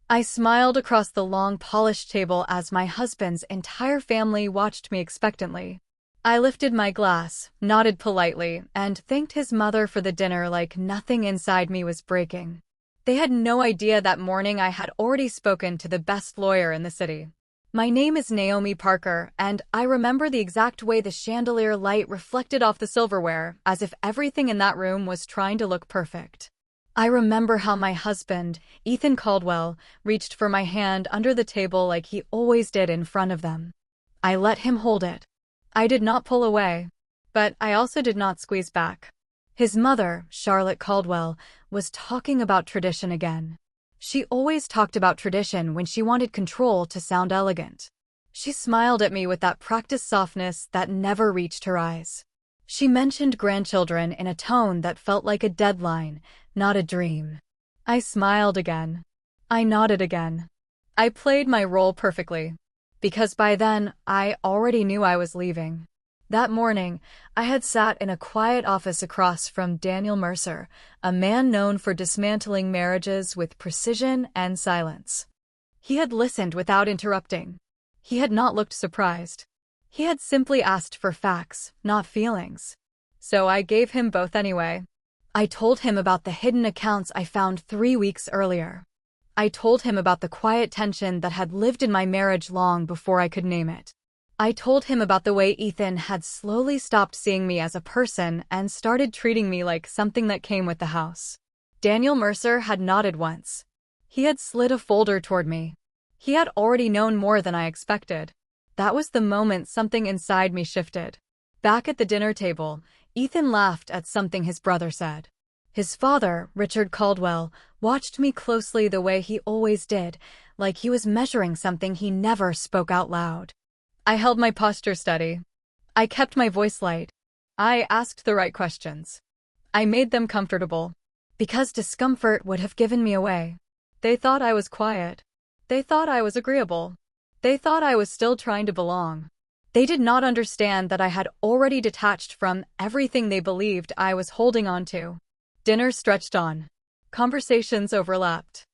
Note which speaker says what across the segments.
Speaker 1: I smiled across the long, polished table as my husband's entire family watched me expectantly. I lifted my glass, nodded politely, and thanked his mother for the dinner like nothing inside me was breaking. They had no idea that morning I had already spoken to the best lawyer in the city. My name is Naomi Parker, and I remember the exact way the chandelier light reflected off the silverware, as if everything in that room was trying to look perfect. I remember how my husband, Ethan Caldwell, reached for my hand under the table like he always did in front of them. I let him hold it. I did not pull away, but I also did not squeeze back. His mother, Charlotte Caldwell, was talking about tradition again. She always talked about tradition when she wanted control to sound elegant. She smiled at me with that practiced softness that never reached her eyes. She mentioned grandchildren in a tone that felt like a deadline, not a dream. I smiled again. I nodded again. I played my role perfectly, because by then, I already knew I was leaving. That morning, I had sat in a quiet office across from Daniel Mercer, a man known for dismantling marriages with precision and silence. He had listened without interrupting. He had not looked surprised. He had simply asked for facts, not feelings. So I gave him both anyway. I told him about the hidden accounts I found 3 weeks earlier. I told him about the quiet tension that had lived in my marriage long before I could name it. I told him about the way Ethan had slowly stopped seeing me as a person and started treating me like something that came with the house. Daniel Mercer had nodded once. He had slid a folder toward me. He had already known more than I expected. That was the moment something inside me shifted. Back at the dinner table, Ethan laughed at something his brother said. His father, Richard Caldwell, watched me closely the way he always did, like he was measuring something he never spoke out loud. I held my posture steady. I kept my voice light. I asked the right questions. I made them comfortable. Because discomfort would have given me away. They thought I was quiet. They thought I was agreeable. They thought I was still trying to belong. They did not understand that I had already detached from everything they believed I was holding on to. Dinner stretched on. Conversations overlapped.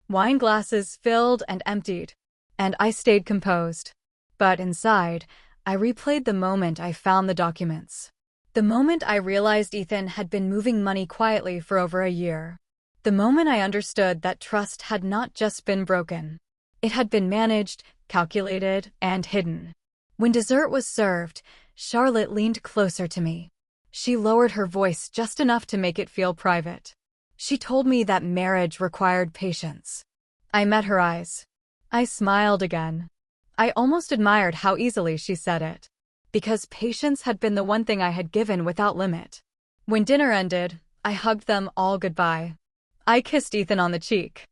Speaker 1: Wine glasses filled and emptied. And I stayed composed. But inside, I replayed the moment I found the documents. The moment I realized Ethan had been moving money quietly for over a year. The moment I understood that trust had not just been broken. It had been managed, calculated, and hidden. When dessert was served, Charlotte leaned closer to me. She lowered her voice just enough to make it feel private. She told me that marriage required patience. I met her eyes. I smiled again. I almost admired how easily she said it. Because patience had been the one thing I had given without limit. When dinner ended, I hugged them all goodbye. I kissed Ethan on the cheek.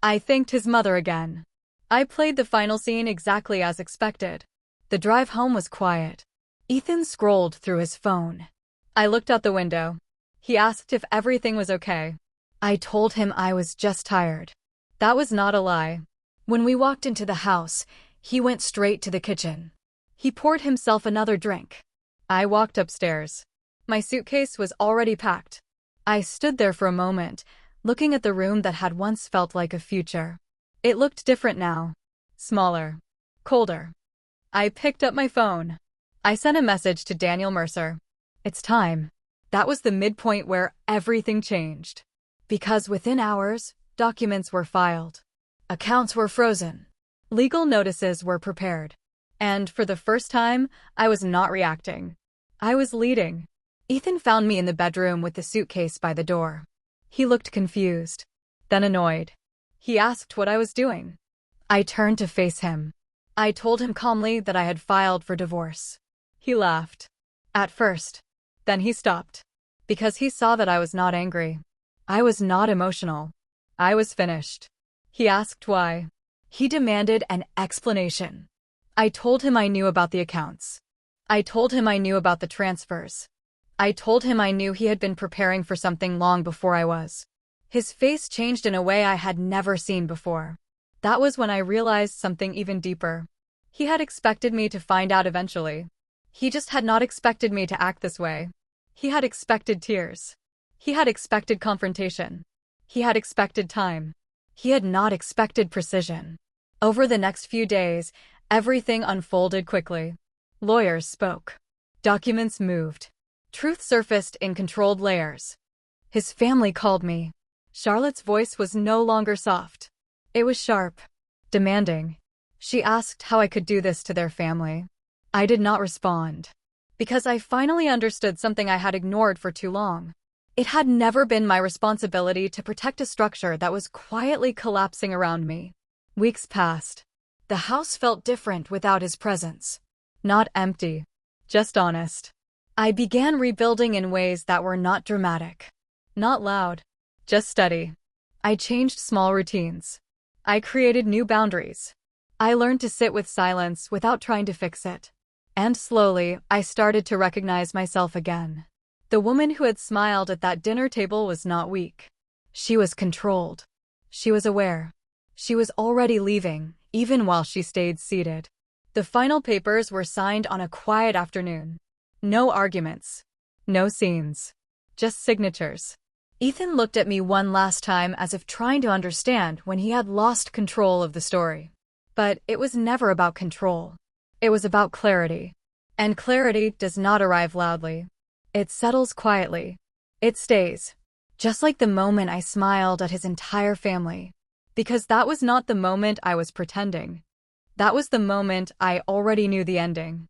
Speaker 1: I thanked his mother again. I played the final scene exactly as expected. The drive home was quiet. Ethan scrolled through his phone. I looked out the window. He asked if everything was okay. I told him I was just tired. That was not a lie. When we walked into the house, he went straight to the kitchen. He poured himself another drink. I walked upstairs. My suitcase was already packed. I stood there for a moment, looking at the room that had once felt like a future. It looked different now. Smaller. Colder. I picked up my phone. I sent a message to Daniel Mercer. It's time. That was the midpoint where everything changed. Because within hours, documents were filed. Accounts were frozen. Legal notices were prepared. And for the first time, I was not reacting. I was leading. Ethan found me in the bedroom with the suitcase by the door. He looked confused, then annoyed. He asked what I was doing. I turned to face him. I told him calmly that I had filed for divorce. He laughed. At first. Then he stopped. Because he saw that I was not angry. I was not emotional. I was finished. He asked why. He demanded an explanation. I told him I knew about the accounts. I told him I knew about the transfers. I told him I knew he had been preparing for something long before I was. His face changed in a way I had never seen before. That was when I realized something even deeper. He had expected me to find out eventually. He just had not expected me to act this way. He had expected tears. He had expected confrontation. He had expected time. He had not expected precision. Over the next few days, everything unfolded quickly. Lawyers spoke. Documents moved. Truth surfaced in controlled layers. His family called me. Charlotte's voice was no longer soft. It was sharp, demanding. She asked how I could do this to their family. I did not respond. Because I finally understood something I had ignored for too long. It had never been my responsibility to protect a structure that was quietly collapsing around me. Weeks passed. The house felt different without his presence. Not empty, just honest. I began rebuilding in ways that were not dramatic. Not loud, just steady. I changed small routines. I created new boundaries. I learned to sit with silence without trying to fix it. And slowly, I started to recognize myself again. The woman who had smiled at that dinner table was not weak. She was controlled. She was aware. She was already leaving, even while she stayed seated. The final papers were signed on a quiet afternoon. No arguments. No scenes. Just signatures. Ethan looked at me one last time as if trying to understand when he had lost control of the story. But it was never about control. It was about clarity. And clarity does not arrive loudly. It settles quietly. It stays. Just like the moment I smiled at his entire family. Because that was not the moment I was pretending. That was the moment I already knew the ending.